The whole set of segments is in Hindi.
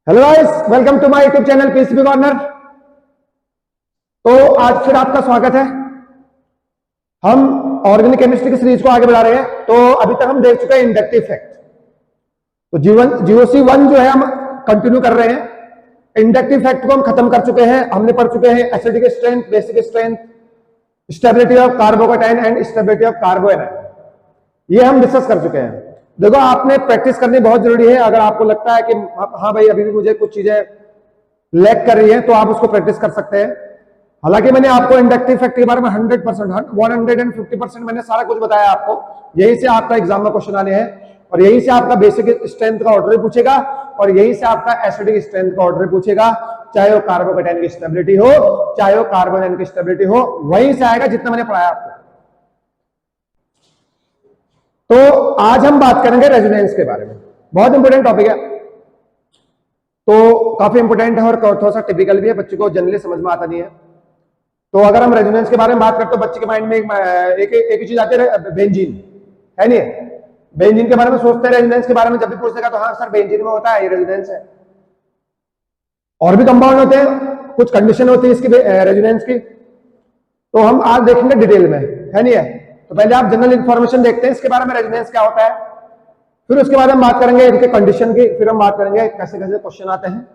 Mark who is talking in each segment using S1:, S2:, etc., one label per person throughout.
S1: Hello guys, welcome to my YouTube channel PCB corner. तो आज फिर आपका स्वागत है। हम ऑर्गेनिक केमिस्ट्री की सीरीज को आगे बढ़ा रहे हैं। तो अभी तक हम देख चुके हैं इंडक्टिव फैक्ट। तो जीओसी 1 जो है हम कंटिन्यू कर रहे हैं। इंडक्टिव फैक्ट को हम खत्म कर चुके हैं। हमने पढ़ चुके हैं acidic strength, basic strength, stability of carbocation and stability of carbanion, ये हम डिस्कस कर चुके हैं। देखो, आपने प्रैक्टिस करनी बहुत जरूरी है। अगर आपको लगता है कि हाँ भाई अभी भी मुझे कुछ चीजें लैग कर रही है, तो आप उसको प्रैक्टिस कर सकते हैं। हालांकि मैंने आपको इंडक्टिव फैक्ट के बारे में 100%, 150% मैंने सारा कुछ बताया आपको। यही से आपका एग्जाम में क्वेश्चन आने हैं, और यही से आपका बेसिक स्ट्रेंथ का ऑर्डर पूछेगा, और यही से आपका एसिडिक स्ट्रेंथ का ऑर्डर पूछेगा। चाहे वो कार्बोकेटाइन की स्टेबिलिटी हो, चाहे वो कार्बोनाइन की स्टेबिलिटी हो, वहीं से आएगा जितना मैंने पढ़ाया आपको। तो आज हम बात करेंगे रेजोनेंस के बारे में। बहुत इंपॉर्टेंट टॉपिक है, तो काफी इंपॉर्टेंट है और थोड़ा सा टिपिकल भी है, बच्चे को जनरली समझ में आता नहीं है। तो अगर हम रेजोनेंस के बारे में बात करते तो बच्चे के माइंड में एक ही चीज आती है, बेंजीन, है नहीं? बेंजीन के बारे में सोचते हैं। रेजोनेंस के बारे में जब भी पूछेगा तो हाँ सर बेंजीन में होता है, ये रेजोनेंस है। और भी कंपाउंड होते हैं, कुछ कंडीशन होती है इसकी रेजोनेंस की, तो हम आज देखेंगे डिटेल में, है नहीं है? तो पहले आप जनरल इंफॉर्मेशन देखते हैं इसके बारे में, रेजोनेंस क्या होता है। फिर उसके बाद हम बात करेंगे इनके कंडीशन की, फिर हम बात करेंगे कैसे कैसे क्वेश्चन आते हैं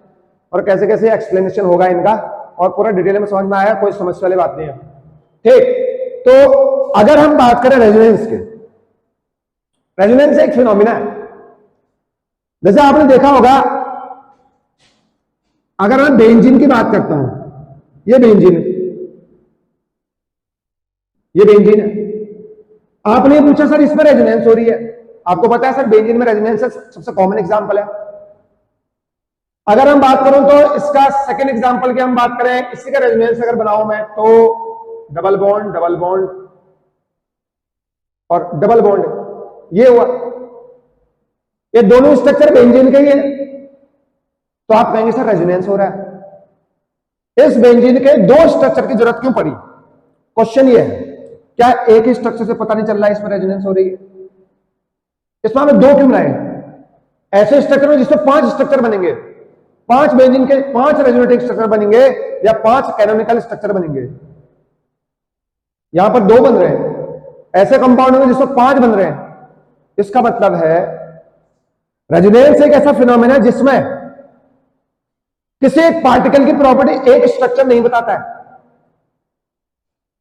S1: और कैसे कैसे एक्सप्लेनेशन होगा इनका, और पूरा डिटेल में समझ में आया, कोई समस्या वाली बात नहीं है। ठीक, तो अगर हम बात करें रेजोनेंस की, रेजोनेंस एक फिनोमिना है। जैसे आपने देखा होगा, अगर मैं बेंजीन की बात करता हूं, ये बेंजीन है, ये बेंजीन है। आपने पूछा सर इसमें रेजोनेंस हो रही है, आपको पता है सर बेंजीन में रेजोनेंस सबसे कॉमन एग्जांपल है। अगर हम बात करूं तो इसका सेकंड एग्जांपल की हम बात करें, इसी का रेजोनेंस अगर बनाऊं मैं, तो डबल बॉन्ड और डबल बॉन्ड, ये हुआ। ये दोनों स्ट्रक्चर बेंजीन के ही है, तो आप कहेंगे सर रेजोनेंस हो रहा है। इस बेंजीन के दो स्ट्रक्चर की जरूरत क्यों पड़ी? क्वेश्चन ये है, क्या एक ही स्ट्रक्चर से पता नहीं चल रहा है इसमें रेजोनेंस हो रही है? इसमें हमें दो क्यों बनाए? ऐसे स्ट्रक्चर में जिसमें 5 स्ट्रक्चर बनेंगे, 5 बेंजीन के 5 रेजोनेटिंग स्ट्रक्चर बनेंगे, या 5 कैनोनिकल स्ट्रक्चर बनेंगे। यहां पर 2 बन रहे हैं, ऐसे कंपाउंड में जिसमें 5 बन रहे हैं। इसका मतलब है रेजोनेंस एक ऐसा फिनोमेना है जिसमें किसी एक पार्टिकल की प्रॉपर्टी एक स्ट्रक्चर नहीं बताता है।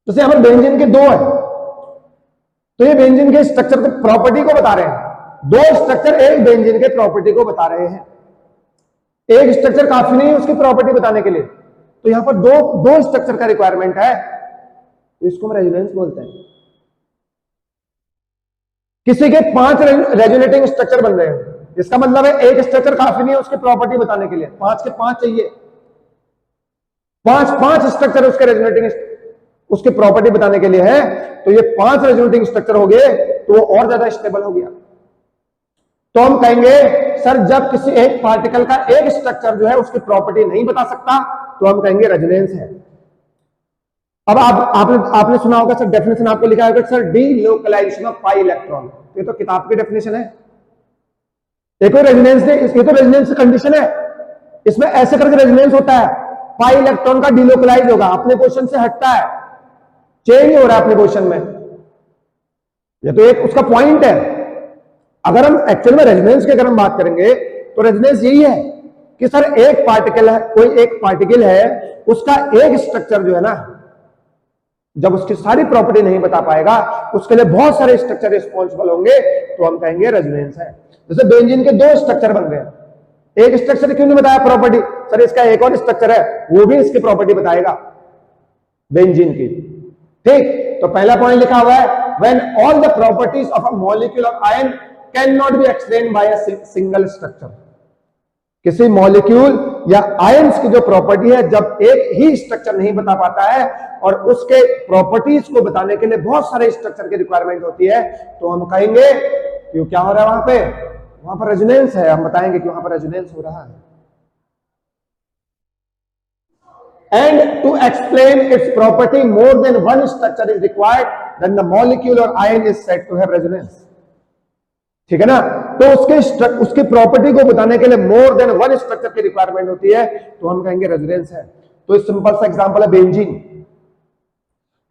S1: जैसे हमारे बेंजीन के 2 है, तो ये बेंजीन के स्ट्रक्चर को प्रॉपर्टी को बता रहे हैं। 2 स्ट्रक्चर एक बेंजीन के प्रॉपर्टी को बता रहे हैं। एक स्ट्रक्चर काफी नहीं है उसकी प्रॉपर्टी बताने के लिए, तो यहां पर दो स्ट्रक्चर का रिक्वायरमेंट है, तो इसको हम रेजोनेंस बोलते हैं। किसी के 5 रेजोनेटिंग स्ट्रक्चर बन रहे हैं, इसका मतलब है एक स्ट्रक्चर काफी नहीं है उसकी प्रॉपर्टी बताने के लिए, 5 के 5 चाहिए। 5 स्ट्रक्चर उसके रेजोनेटिंग उसकी प्रॉपर्टी बताने के लिए है, तो ये 5 रेजोनेटिंग स्ट्रक्चर हो गए, तो वो और ज्यादा स्टेबल हो गया। तो हम कहेंगे सर जब किसी एक पार्टिकल का एक स्ट्रक्चर जो है उसकी प्रॉपर्टी नहीं बता सकता, तो हम कहेंगे रेजोनेंस है। अब आपने सुना होगा सर, डेफिनेशन आपको लिखा होगा sir, delocalization of pi electron. ये तो किताब की डेफिनेशन है, ये कोई रेजोनेंस नहीं, ये तो रेजोनेंस कंडीशन है। इसमें ऐसे करके रेजोनेंस होता है, पाई इलेक्ट्रॉन का डीलोकलाइज होगा, अपने पोजीशन से हटता है, चेंज हो रहा है अपने पोजीशन में। ये तो एक उसका पॉइंट है। अगर हम एक्चुअल में रेजोनेंस की अगर हम बात करेंगे, तो रेजोनेंस यही है कि सर एक पार्टिकल है, कोई एक पार्टिकल है, उसका एक स्ट्रक्चर जो है ना, जब उसकी सारी प्रॉपर्टी नहीं बता पाएगा, उसके लिए बहुत सारे स्ट्रक्चर रिस्पॉन्सिबल होंगे, तो हम कहेंगे रेजोनेंस है। जैसे बेंजीन के 2 स्ट्रक्चर बन गए, एक स्ट्रक्चर क्यों नहीं बताया प्रॉपर्टी? सर इसका एक और स्ट्रक्चर है, वो भी इसकी प्रॉपर्टी बताएगा बेंजीन की। ठीक, तो पहला पॉइंट लिखा हुआ है, when all the properties of a molecule of ion can not be explained bye a single structure. किसी मॉलिक्यूल या आयंस की जो प्रॉपर्टी है, जब एक ही स्ट्रक्चर नहीं बता पाता है और उसके प्रॉपर्टीज को बताने के लिए बहुत सारे स्ट्रक्चर की रिक्वायरमेंट होती है, तो हम कहेंगे क्यों क्या हो रहा है वहां पर रेजोनेंस है। हम बताएंगे कि वहां पर रेजोनेंस हो रहा है। And to explain its property, more than one structure is required, then the molecule or ion is said to have resonance. ठीक है ना? तो उसके प्रॉपर्टी को बताने के लिए मोर देन वन स्ट्रक्चर की रिक्वायरमेंट होती है, तो हम कहेंगे रेजोनेंस है। तो सिंपल सा एग्जांपल है बेंजीन।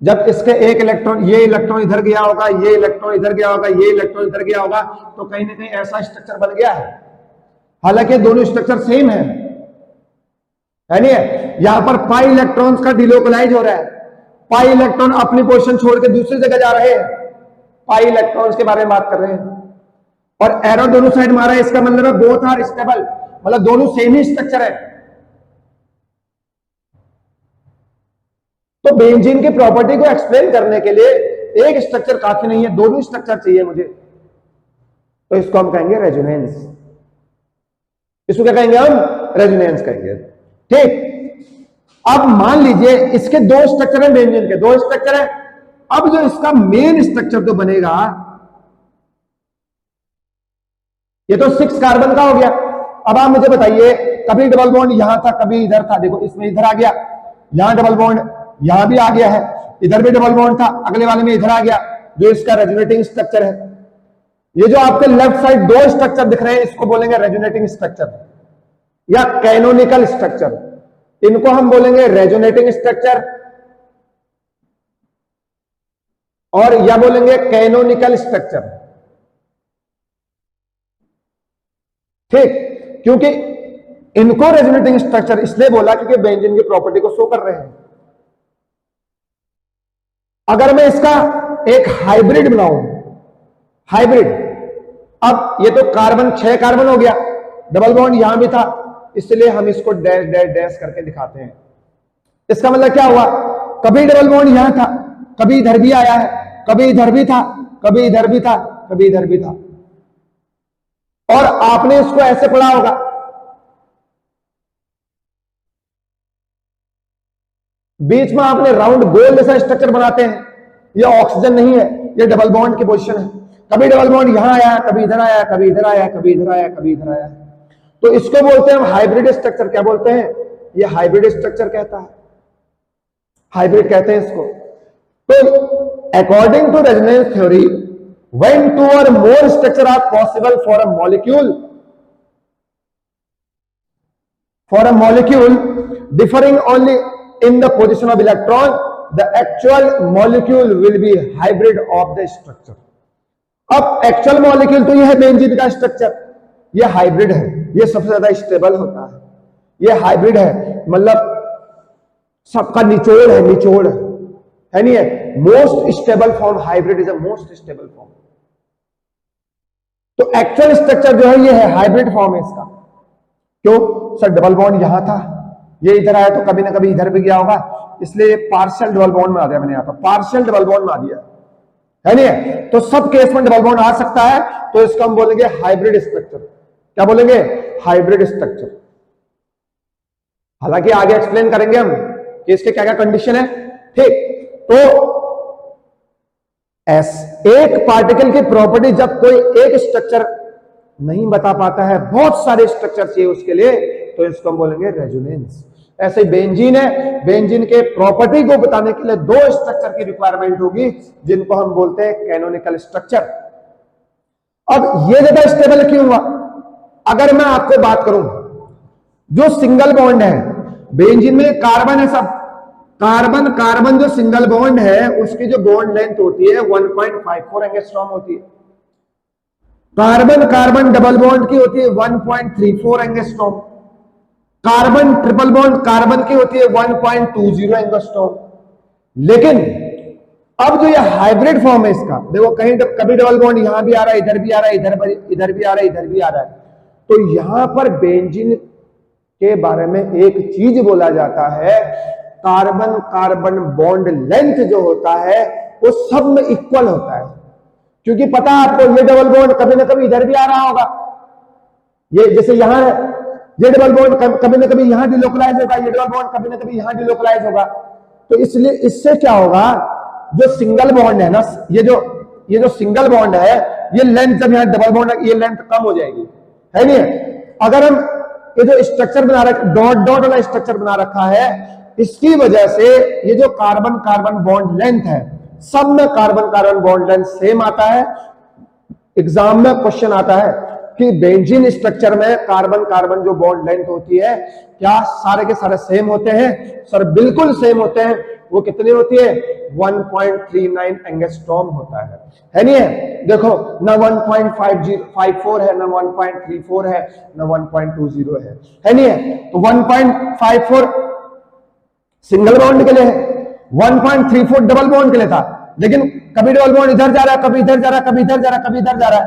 S1: जब इसके एक इलेक्ट्रॉन, ये इलेक्ट्रॉन इधर गया होगा, ये इलेक्ट्रॉन इधर गया होगा, ये इलेक्ट्रॉन इधर गया होगा, तो कहीं ना कहीं ऐसा स्ट्रक्चर बन गया है। हालांकि दोनों स्ट्रक्चर सेम है नहीं है। यहां पर पाई इलेक्ट्रॉन्स का डिलोकलाइज हो रहा है, पाई इलेक्ट्रॉन अपनी पोजीशन छोड़ के दूसरी जगह जा रहे हैं, पाई इलेक्ट्रॉन्स के बारे में बात कर रहे हैं। और एरो दोनों साइड मारा है, इसका मतलब है बोथ आर स्टेबल, मतलब दोनों सेम ही स्ट्रक्चर है। तो बेंजीन की प्रॉपर्टी को एक्सप्लेन करने के लिए एक स्ट्रक्चर काफी नहीं है, दोनों स्ट्रक्चर चाहिए मुझे, तो इसको हम कहेंगे रेजोनेंस। इसको क्या कहेंगे हम? रेजोनेंस कहेंगे। ठीक, अब मान लीजिए इसके दो स्ट्रक्चर है, बेंजीन के दो स्ट्रक्चर है। अब जो इसका मेन स्ट्रक्चर तो बनेगा, ये तो 6 कार्बन का हो गया। अब आप मुझे बताइए, कभी डबल बॉन्ड यहां था, कभी इधर था, देखो इसमें इधर आ गया, यहां डबल बॉन्ड, यहां भी आ गया है, इधर भी डबल बॉन्ड था, अगले वाले में इधर आ गया, जो इसका रेजोनेटिंग स्ट्रक्चर है। ये जो आपके लेफ्ट साइड दो स्ट्रक्चर दिख रहे हैं, इसको बोलेंगे रेजोनेटिंग स्ट्रक्चर या कैनोनिकल स्ट्रक्चर। इनको हम बोलेंगे रेजोनेटिंग स्ट्रक्चर और या बोलेंगे कैनोनिकल स्ट्रक्चर। ठीक, क्योंकि इनको रेजोनेटिंग स्ट्रक्चर इसलिए बोला क्योंकि बेंजीन की प्रॉपर्टी को शो कर रहे हैं। अगर मैं इसका एक हाइब्रिड बनाऊं, हाइब्रिड, अब ये तो कार्बन 6 कार्बन हो गया, डबल बॉन्ड यहां भी था, इसलिए हम इसको डैश डैश डैश करके दिखाते हैं। इसका मतलब क्या हुआ, कभी डबल बॉन्ड यहां था, कभी इधर भी आया है, कभी इधर भी था, कभी इधर भी था, कभी इधर भी था। और आपने इसको ऐसे पढ़ा होगा, बीच में आपने राउंड गोल जैसा स्ट्रक्चर बनाते हैं, ये ऑक्सीजन नहीं है, ये डबल बॉन्ड की पोजीशन है। कभी डबल बॉन्ड यहां आया, कभी इधर आया, कभी इधर आया, कभी इधर आया, कभी इधर आया, तो इसको बोलते हैं हम हाइब्रिड स्ट्रक्चर। क्या बोलते हैं? ये हाइब्रिड स्ट्रक्चर कहता है, हाइब्रिड कहते हैं इसको। तो according to resonance theory, when two or more structure are possible for a molecule differing only in the position of electron, the actual molecule will be hybrid of the structure. अब एक्चुअल मॉलिक्यूल तो यह है बेंजीन का स्ट्रक्चर, यह हाइब्रिड है, यह सबसे ज्यादा स्टेबल होता है, यह हाइब्रिड है, मतलब सबका निचोड़ है, निचोड़ है नहीं है। Most stable form hybrid is the most stable form. तो एक्चुअल स्ट्रक्चर जो है ये है हाइब्रिड फॉर्म है इसका। क्यों सर? डबल बॉन्ड यहां था, ये इधर आया तो कभी ना कभी इधर भी गया होगा, इसलिए पार्शियल डबल बॉन्ड में आ दिया मैंने, यहां पर पार्शियल डबल बॉन्ड में आ दिया है नहीं है। तो सब केस में डबल बॉन्ड आ सकता है, तो इसको हम बोलेंगे हाइब्रिड स्ट्रक्चर। क्या बोलेंगे? Hybrid structure. हालांकि आगे एक्सप्लेन करेंगे हम कि इसके क्या क्या कंडीशन है। ठीक, तो एक पार्टिकल की प्रॉपर्टी जब कोई एक स्ट्रक्चर नहीं बता पाता है, बहुत सारे स्ट्रक्चर चाहिए उसके लिए, तो इसको हम बोलेंगे रेजोनेंस। ऐसे बेंजीन है, बेंजीन के प्रॉपर्टी को बताने के लिए दो स्ट्रक्चर की रिक्वायरमेंट होगी, जिनको हम बोलते हैं कैनोनिकल स्ट्रक्चर। अब ये ज्यादा स्टेबल क्यों हुआ? अगर मैं आपको बात करूं, जो सिंगल बॉन्ड है बेंजीन में, कार्बन है सब, कार्बन कार्बन जो सिंगल बॉन्ड है उसकी जो बॉन्ड लेंथ होती है 1.54 एंगस्ट्रॉम होती है। कार्बन कार्बन डबल बॉन्ड की होती है 1.34 angstrom. Carbon triple bond carbon की होती है 1.20 एंगस्ट्रॉम। लेकिन अब जो ये हाइब्रिड फॉर्म है इसका, देखो कहीं कभी डबल बॉन्ड यहां भी आ रहा है, इधर भी आ रहा है, इधर भी आ रहा है, इधर भी आ रहा है। तो यहां पर बेंजीन के बारे में एक चीज बोला जाता है, कार्बन कार्बन बॉन्ड लेंथ जो होता है वो सब में इक्वल होता है। क्योंकि पता है आपको, ये डबल बॉन्ड कभी ना कभी इधर भी आ रहा होगा, ये जैसे यहां है, ये डबल बॉन्ड कभी ना कभी यहां डिलोकलाइज होगा, ये डबल बॉन्ड कभी ना कभी यहां डिलोकलाइज होगा। तो इसलिए इससे क्या होगा, जो सिंगल बॉन्ड है ना, ये जो सिंगल बॉन्ड है, ये लेंथ जब यहां डबल बॉन्ड, ये लेंथ कम हो जाएगी, है नहीं है। अगर हम ये जो स्ट्रक्चर बना रखा, डॉट डॉट वाला स्ट्रक्चर बना रखा है, इसकी वजह से ये जो कार्बन कार्बन बॉन्ड लेंथ है, सब में carbon carbon bond length same आता है। एग्जाम में क्वेश्चन आता है कि बेंजीन स्ट्रक्चर में कार्बन कार्बन जो बॉन्ड लेंथ होती है क्या सारे के सारे सेम होते हैं? सर बिल्कुल सेम होते हैं। वो कितनी होती है? 1.39 एंगस्ट्रॉम होता है नहीं है? देखो ना 1.54 है, ना 1.34 है, ना 1.20 है नहीं है? तो 1.54 सिंगल बॉन्ड के लिए है, 1.34 डबल बॉन्ड के लिए था, लेकिन कभी डबल बॉन्ड इधर जा रहा है, कभी इधर जा रहा है, कभी इधर जा रहा है, कभी इधर जा रहा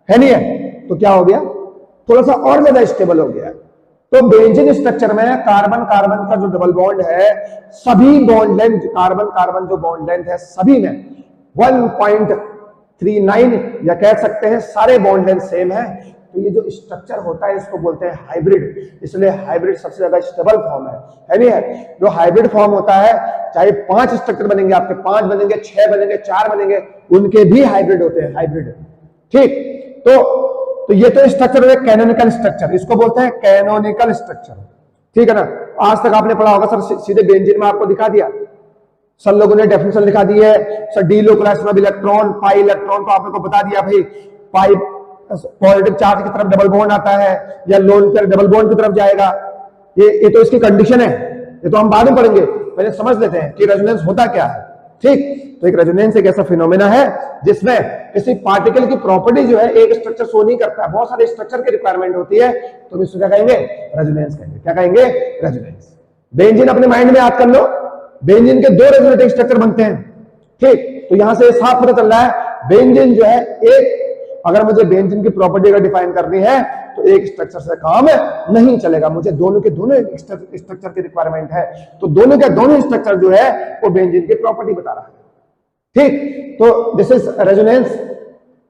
S1: है नहीं है? तो क्या हो गया? थोड़ा सा और ज्यादा स्टेबल हो गया। तो बेंजीन स्ट्रक्चर में कार्बन कार्बन का जो डबल बॉन्ड है, सभी बॉन्ड लेंथ, कार्बन कार्बन जो बॉन्ड लेंथ है सभी में 1.39 या कह सकते हैं सारे बॉन्ड लेंथ सेम है। तो ये जो स्ट्रक्चर होता है इसको बोलते हैं हाइब्रिड। इसलिए हाइब्रिड सबसे ज्यादा स्टेबल फॉर्म है नहीं है? जो हाइब्रिड फॉर्म होता है, चाहे 5 स्ट्रक्चर बनेंगे आपके, 5 बनेंगे, 6 बनेंगे, 4 बनेंगे, उनके भी हाइब्रिड होते हैं, हाइब्रिड। ठीक, तो ये तो स्ट्रक्चर है कैनोनिकल स्ट्रक्चर, इसको बोलते हैं कैनोनिकल स्ट्रक्चर। ठीक है ना? आज तक आपने पढ़ा होगा सर, सीधे बेंजीन में आपको दिखा दिया, सर लोगों ने डेफिनेशन लिखा दी है, sir delocalized electron, pi electron, तो आपने को बता दिया भाई पाई पॉजिटिव चार्ज की तरफ डबल बॉन्ड आता है या लोन पेयर डबल बॉन्ड की तरफ जाएगा। ये तो इसकी कंडीशन है, ये तो हम बाद में पढ़ेंगे, पहले समझ लेते हैं कि रेजोनेंस होता क्या है। ठीक, तो एक रेजोनेंस एक ऐसा फिनोमेना है जिसमें किसी पार्टिकल की प्रॉपर्टी जो है एक स्ट्रक्चर शो नहीं करता है, बहुत सारे स्ट्रक्चर की रिक्वायरमेंट होती है, तो इसको क्या कहेंगे? रेजोनेंस कहेंगे। क्या कहेंगे? रेजोनेंस। बेंजीन अपने माइंड में याद कर लो, बेंजीन के 2 रेजोनेटिंग स्ट्रक्चर बनते हैं। ठीक, तो यहां से साफ पता चल रहा है बेंजीन जो है एक, अगर मुझे बेंजीन की प्रॉपर्टी अगर डिफाइन करनी है तो एक स्ट्रक्चर से काम नहीं चलेगा, मुझे दोनों के दोनों स्ट्रक्चर की रिक्वायरमेंट है। तो दोनों के दोनों स्ट्रक्चर जो है वो बेंजीन की प्रॉपर्टी बता रहा है। ठीक, तो दिस इज रेजोनेंस।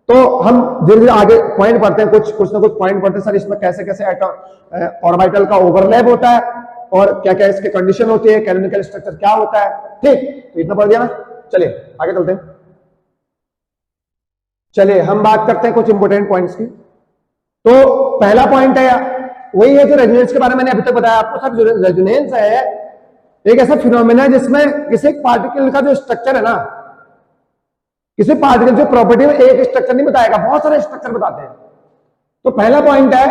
S1: तो हम धीरे धीरे आगे पॉइंट पढ़ते हैं, कुछ ना कुछ पॉइंट पढ़ते हैं सर, इसमें कैसे कैसे एटम ऑर्बिटल का ओवरलैप होता है और क्या क्या इसके कंडीशन होती है, कैनोनिकल स्ट्रक्चर क्या होता है। ठीक, तो इतना पढ़ दिया ना, चलिए आगे चलते हैं। चलिए हम बात करते हैं कुछ इंपोर्टेंट पॉइंट्स की। तो पहला पॉइंट है वही है जो रेजोनेंस के बारे में मैंने अभी तक बताया आपको। सर रेजोनेंस है एक ऐसा फिनोमेना है जिसमें किसी पार्टिकल का जो स्ट्रक्चर है ना, किसी पार्टिकल की प्रॉपर्टी में एक स्ट्रक्चर नहीं बताएगा, बहुत सारे स्ट्रक्चर बताते हैं। तो पहला पॉइंट है,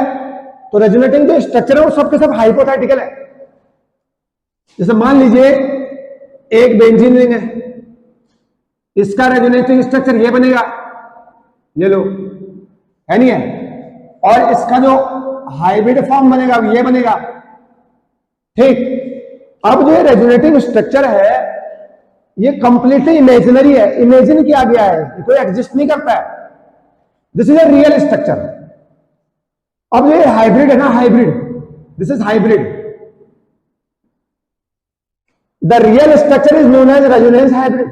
S1: तो रेजोनेटिंग जो स्ट्रक्चर है वो सबके सब हाइपोथेटिकल है। जैसे मान लीजिए एक बेंजीन रिंग है, इसका रेजोनेटिंग स्ट्रक्चर ये बनेगा, ये लो, है नहीं है? और इसका जो हाइब्रिड फॉर्म बनेगा ये बनेगा। ठीक, अब जो रेजोनेटिंग स्ट्रक्चर है ये कंप्लीटली इमेजिनरी है, इमेजिन किया गया है, ये कोई एग्जिस्ट नहीं करता है। This is a real structure. अब ये हाइब्रिड है ना, hybrid, this is hybrid. The real structure is known as resonance hybrid.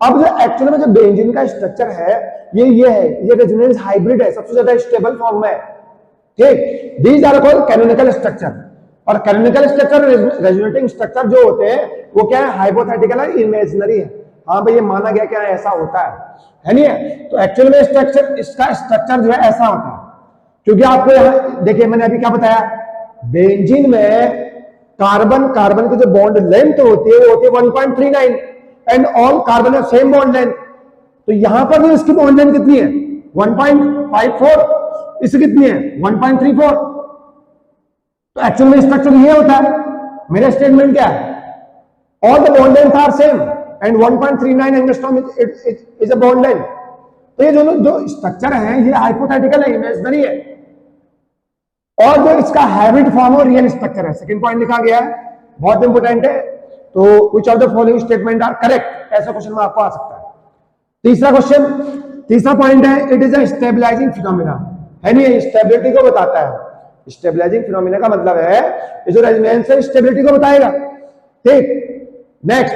S1: अब जो एक्चुअल में जो बेंजीन का स्ट्रक्चर है ये है, ये रेजोनेंस हाइब्रिड है, सबसे ज्यादा स्टेबल फॉर्म में। ठीक, these are called canonical structure. और कैनोनिकल स्ट्रक्चर, रेजोनेटिंग स्ट्रक्चर जो होते हैं वो क्या है? हाइपोथेटिकल है, इमेजिनरी है। हाँ भाई ये माना गया क्या ऐसा होता है नहीं है? तो एक्चुअल में स्ट्रक्चर, इसका स्ट्रक्चर जो है ऐसा होता है, क्योंकि आपको यहां देखिए मैंने अभी क्या बताया, बेंजीन में कार्बन कार्बन की जो बॉन्ड लेंथ होती है वो होती है 1.39 एंड ऑल कार्बन है सेम बॉन्ड लेंथ। तो यहां पर भी इसकी बॉन्ड लेंथ कितनी है? 1.54, इसकी कितनी है? 1.34। तो एक्चुअल में स्ट्रक्चर ये होता है। मेरा स्टेटमेंट क्या है? All the bond length are same and 1.39 angstrom is a bond length. तो ये जो स्ट्रक्चर है ये हाइपोथेटिकल है, इमेजिनरी है। और जो इसका हाइब्रिड फॉर्म हो रियल स्ट्रक्चर है। सेकंड पॉइंट लिखा गया है, बहुत इंपोर्टेंट है। तो which of the following statement are correct, ऐसा क्वेश्चन में आपको आ सकता है। तीसरा क्वेश्चन, तीसरा पॉइंट है, it is a stabilizing phenomena, है नहीं? स्टेबिलिटी को बताता है। स्टेबलाइजिंग फिनोमेना का मतलब है ये जो रेजोनेंस है स्टेबिलिटी को बताएगा। ठीक, next,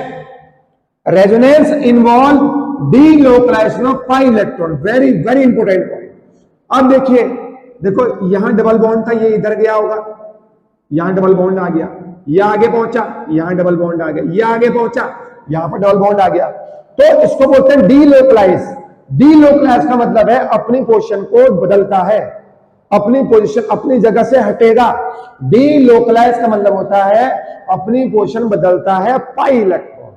S1: resonance involve delocalization of pi electron, very very important point. अब देखिए, देखो यहां डबल बॉन्ड था, ये इधर गया होगा, यहां डबल बॉन्ड आ गया, ये आगे पहुंचा, यहां डबल बॉन्ड आ गया, ये आगे पहुंचा, यहां पर डबल बॉन्ड आ गया। तो इसको बोलते हैं डीलोकलाइज। डीलोकलाइज का मतलब है अपनी पोजीशन को बदलता है, अपनी पोजीशन अपनी जगह से हटेगा। डीलोकलाइज का मतलब होता है अपनी पोजीशन बदलता है पाई इलेक्ट्रॉन।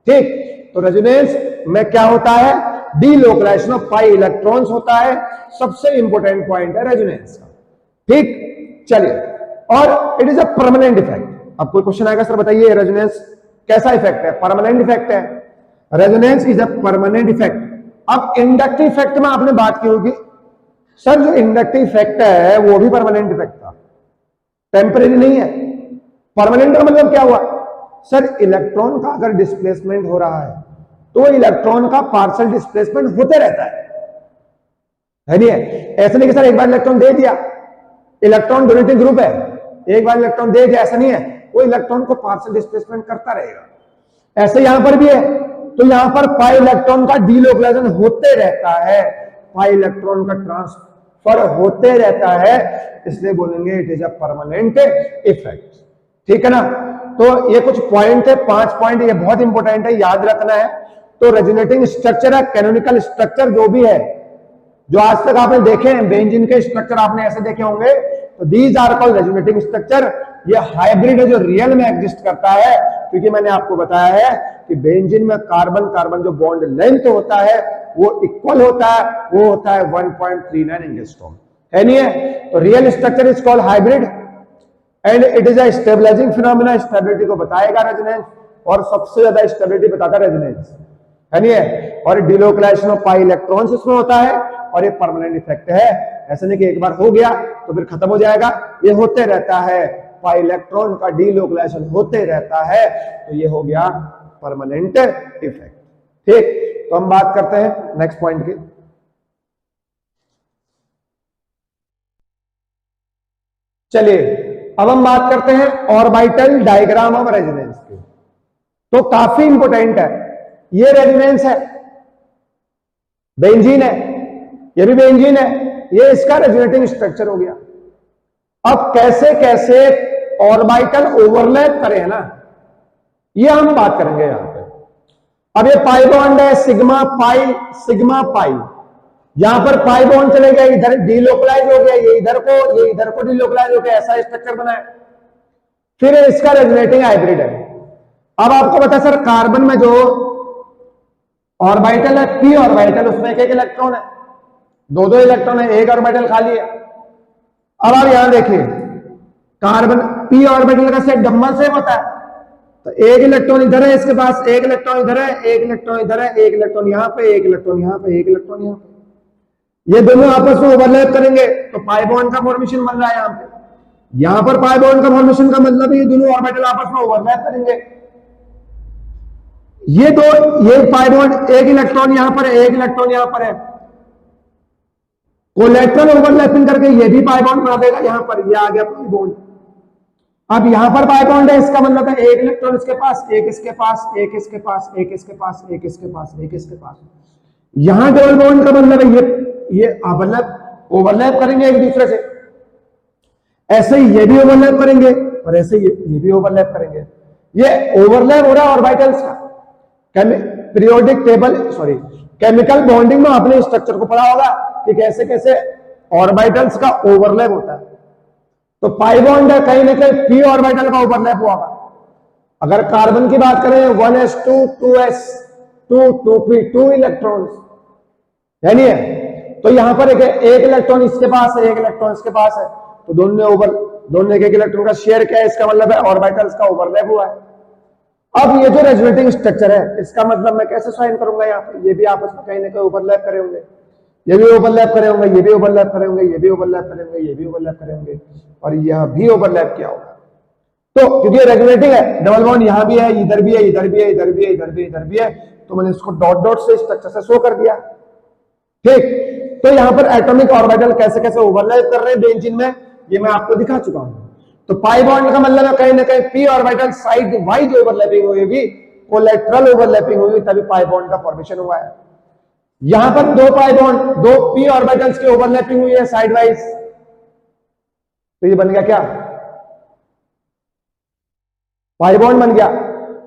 S1: ठीक, तो रेजोनेंस में क्या होता है? डीलोकलाइजेशन ऑफ पाई इलेक्ट्रॉन्स होता है। सबसे इंपॉर्टेंट पॉइंट है रेजोनेंस का। ठीक, चलिए, और it is a permanent effect. अब कोई क्वेश्चन आएगा, सर बताइए रेजोनेंस कैसा इफेक्ट है? परमानेंट इफेक्ट है। Resonance is a permanent effect. अब इंडक्टिव इफेक्ट में आपने बात की होगी, सर जो इंडक्टिव इफेक्ट है वो भी परमानेंट इफेक्ट था, टेम्परेरी नहीं है। परमानेंट का मतलब क्या हुआ? सर इलेक्ट्रॉन का अगर डिस्प्लेसमेंट हो रहा है तो इलेक्ट्रॉन का पार्शियल डिस्प्लेसमेंट होते रहता है नहीं है? ऐसा नहीं कि सर एक बार इलेक्ट्रॉन दे दिया, इलेक्ट्रॉन डोनेटिंग ग्रुप है, एक बार इलेक्ट्रॉन दे दिया, ऐसा नहीं है। वो इलेक्ट्रॉन को पार्शियल डिस्प्लेसमेंट करता रहेगा। ऐसे यहां पर भी है, तो यहां पर पाई इलेक्ट्रॉन का डीलोकलाइजेशन होते रहता है, पाई इलेक्ट्रॉन का ट्रांसफर होते रहता है, इसलिए बोलेंगे it is a permanent effect. ठीक है ना? तो ये कुछ पॉइंट है, 5 पॉइंट, ये बहुत इंपॉर्टेंट है, याद रखना है। तो रेजोनेटिंग स्ट्रक्चर है, कैनोनिकल स्ट्रक्चर जो भी है, जो आज तक आपने देखे हैं बेंजीन के स्ट्रक्चर आपने ऐसे देखे होंगे, तो these are called resonating structure. ये हाइब्रिड है जो रियल में एग्जिस्ट करता है, क्योंकि मैंने आपको बताया है कि बेंजीन में कार्बन कार्बन जो बॉन्ड लेंथ होता है वो इक्वल होता है, वो होता है 1.39 एंगस्ट्रॉम, है नहीं है? तो real structure is called hybrid and it is a stabilizing phenomena. Stability को बताएगा रेजोनेंस, और सबसे ज्यादा स्टेबिलिटी बताता है रेजोनेंस, है नहीं है? और डीलोकलाइजेशन ऑफ पाई इलेक्ट्रॉन्स इसमें होता है, और ये परमानेंट इफेक्ट है। ऐसा नहीं कि एक बार हो गया तो फिर खत्म हो जाएगा, ये होते रहता है, पाई इलेक्ट्रॉन का डीलोकलाइजेशन होते रहता है, तो ये हो गया परमानेंट इफेक्ट। ठीक, तो हम बात करते हैं नेक्स्ट पॉइंट की। चलिए अब हम बात करते हैं ऑर्बिटल डायग्राम ऑफ रेजोनेंस की। तो काफी इंपोर्टेंट है, ये रेजोनेंस है, बेंजीन है, ये भी बेंजीन है, ये इसका रेजोनेटिंग स्ट्रक्चर हो गया। अब कैसे कैसे ऑर्बिटल ओवरलैप करें ना, ये हम बात करेंगे यहां पे। अब ये पाई बॉन्ड है, सिग्मा पाई सिग्मा पाई, यहां पर पाई बॉन्ड चले गए, इधर डीलोकलाइज हो गया, ये इधर को डीलोकलाइज हो गया, ऐसा स्ट्रक्चर बना है। फिर इसका रेजोनेटिंग हाइब्रिड है। अब आपको पता है सर कार्बन में जो ऑर्बिटल है पी ऑर्बिटल, उसमें एक इलेक्ट्रॉन है, दो इलेक्ट्रॉन है, एक ऑर्बिटल खाली है। अब आप यहां देखिए, कार्बन पी ऑर्बिटल का सेट डबल सेम होता है, तो एक इलेक्ट्रॉन इधर है इसके पास, एक इलेक्ट्रॉन इधर है, एक इलेक्ट्रॉन इधर है, एक इलेक्ट्रॉन यहां पे, एक इलेक्ट्रॉन यहां पे, एक इलेक्ट्रॉन यहां पे, ये दोनों आपस में ओवरलैप करेंगे तो पाई बॉन्ड का फॉर्मेशन बन रहा है। यहां पर पाई बॉन्ड का फॉर्मेशन का मतलब ये दोनों ऑर्बिटल आपस में ओवरलैप करेंगे। ये पाई बॉन्ड, एक इलेक्ट्रॉन यहां पर है, एक इलेक्ट्रॉन यहां पर है, कोलैटरल ओवरलैपिंग करके ये भी पाई बॉन्ड बना देगा, यहां पर ये आ गया पाई बॉन्ड। अब यहां पर पाई बॉन्ड है, इसका मतलब है एक इलेक्ट्रॉन इसके पास, एक इसके पास, एक इसके पास, एक इसके पास, एक इसके पास, एक इसके पास। यहां डबल बॉन्ड का मतलब है ये ओवरलैप करेंगे एक दूसरे से, ऐसे ही ये भी ओवरलैप करेंगे और ऐसे ये भी ओवरलैप करेंगे। ये ओवरलैप हो रहा है ऑर्बिटल्स का। पीरियोडिक टेबल केमिकल बॉन्डिंग में आपने स्ट्रक्चर को पढ़ा होगा कि कैसे कैसे ऑर्बिटल्स का ओवरलैप होता है। तो पाई बॉन्ड है, कहीं ना कहीं पी ऑर्बिटल का ओवरलैप हुआ। अगर कार्बन की बात करें 1s2 2s2 2p 2 इलेक्ट्रॉन्स, यानी है, तो यहां पर एक इलेक्ट्रॉन इसके पास है, एक इलेक्ट्रॉन इसके पास है, तो दोनों एक इलेक्ट्रॉन का शेयर क्या है, इसका मतलब है ऑर्बिटल्स का ओवरलैप हुआ है। अब ये जो रेजोनेटिंग स्ट्रक्चर है, इसका मतलब मैं कैसे साइन करूंगा, यहाँ पे ये भी आपस में कहीं ना कहीं ओवरलैप करे होंगे, ये भी ओवरलैप करे होंगे, ये भी ओवरलैप करे होंगे, ये भी ओवरलैप करे होंगे, ये भी ओवरलैप करे होंगे, और यह भी ओवरलैप किया होगा। तो क्योंकि रेजोनेटिंग है, डबल बॉन्ड यहां भी है, इधर भी है, इधर भी है, इधर भी है, इधर भी, इधर भी है, तो मैंने इसको डॉट डॉट से स्ट्रक्चर से शो कर दिया। ठीक, तो यहां पर एटॉमिक ऑर्बिटल कैसे कैसे ओवरलैप कर रहे हैं बेंजीन में, ये मैं आपको दिखा चुका हूं। तो पाई बॉन्ड का मतलब है कहीं ना कहीं P orbital side wise overlapping हुई होगी, कोलैटरल ओवरलैपिंग हुई, तभी पाई बॉन्ड का फॉर्मेशन हुआ है। यहां पर दो पाई बॉन्ड, दो पी ऑर्बिटल्स की ओवरलैपिंग हुई है साइड वाइज, तो ये बन गया क्या, पाई बॉन्ड बन गया।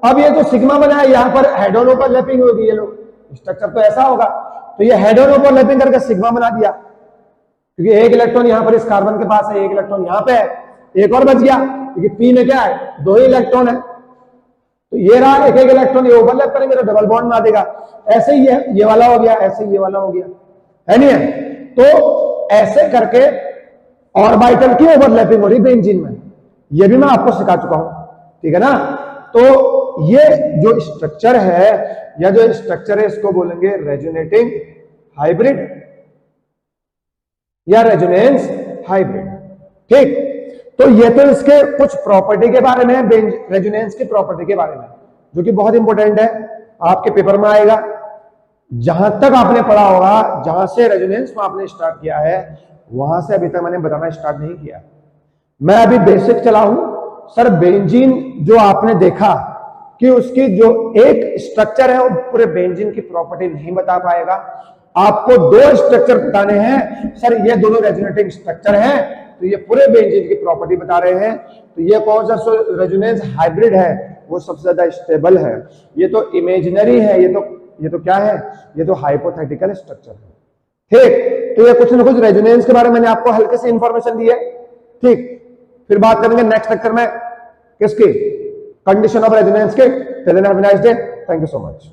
S1: अब ये जो सिग्मा बना है, यहां पर हेड ऑन ओवरलैपिंग होगी, ये लोग स्ट्रक्चर तो ऐसा होगा, तो ये हेड ऑन ओवरलैपिंग करके सिग्मा बना दिया, क्योंकि एक इलेक्ट्रॉन यहां पर इस कार्बन के पास है, एक इलेक्ट्रॉन यहां पे है, एक और बच गया, क्योंकि पी में क्या है, दो ही इलेक्ट्रॉन है, तो ये रहा एक एक इलेक्ट्रॉन, ये ओवरलैप करेंगे तो डबल बॉन्ड बना देगा। ऐसे ही ये वाला हो गया, ऐसे ये वाला हो गया, है नहीं है? तो ऐसे करके ऑर्बिटल की ओवरलैपिंग हो रही बेंजीन में, ये भी मैं आपको सिखा चुका हूं, ठीक है ना। तो ये जो स्ट्रक्चर है या जो स्ट्रक्चर है इसको बोलेंगे रेजोनेटिंग हाइब्रिड या रेजोनेंस हाइब्रिड, ठीक। तो ये तो इसके कुछ प्रॉपर्टी के बारे में है, रेजोनेंस की प्रॉपर्टी के बारे में, जो कि बहुत इंपॉर्टेंट है, आपके पेपर में आएगा। जहां तक आपने पढ़ा होगा, जहां से रेजोनेंस में आपने स्टार्ट किया है, वहां से अभी तक मैंने बताना स्टार्ट नहीं किया। मैं अभी बेसिक चला हूं सर। बेंजीन जो आपने देखा कि उसकी जो एक स्ट्रक्चर है वो पूरे बेंजीन की प्रॉपर्टी नहीं बता पाएगा। आपको दो स्ट्रक्चर बताने हैं सर, ये दोनों रेजोनेटिंग स्ट्रक्चर हैं, तो ये पूरे बेंजीन की प्रॉपर्टी बता रहे हैं। तो ये कौन सा रेजोनेंस हाइब्रिड है, वो सबसे ज्यादा स्टेबल है। ये तो इमेजिनरी है, ये तो क्या है, ये तो हाइपोथेटिकल स्ट्रक्चर है, ठीक। तो ये कुछ ना कुछ रेजोनेंस के बारे में मैंने आपको हल्के से इंफॉर्मेशन दी है, ठीक। फिर बात करेंगे नेक्स्ट लेक्चर में किसकी, कंडीशन ऑफ रेजोनेंस के। Till then have a nice day, thank you so much.